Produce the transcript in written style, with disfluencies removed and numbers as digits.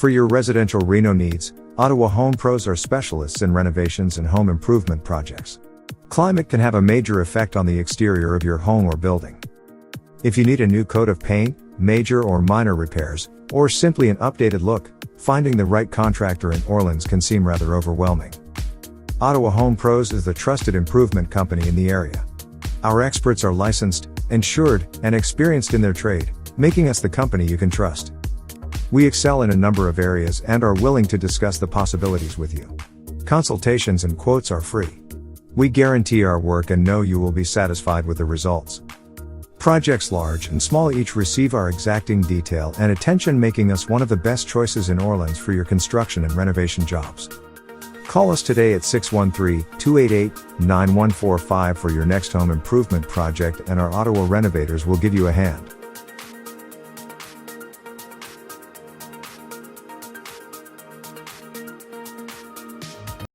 For your residential reno needs, Ottawa Home Pros are specialists in renovations and home improvement projects. Climate can have a major effect on the exterior of your home or building. If you need a new coat of paint, major or minor repairs, or simply an updated look, finding the right contractor in Orleans can seem rather overwhelming. Ottawa Home Pros is the trusted improvement company in the area. Our experts are licensed, insured, and experienced in their trade, making us the company you can trust. We excel in a number of areas and are willing to discuss the possibilities with you. Consultations and quotes are free. We guarantee our work and know you will be satisfied with the results. Projects large and small each receive our exacting detail and attention, making us one of the best choices in Orleans for your construction and renovation jobs. Call us today at 613-288-9145 for your next home improvement project, and our Ottawa renovators will give you a hand.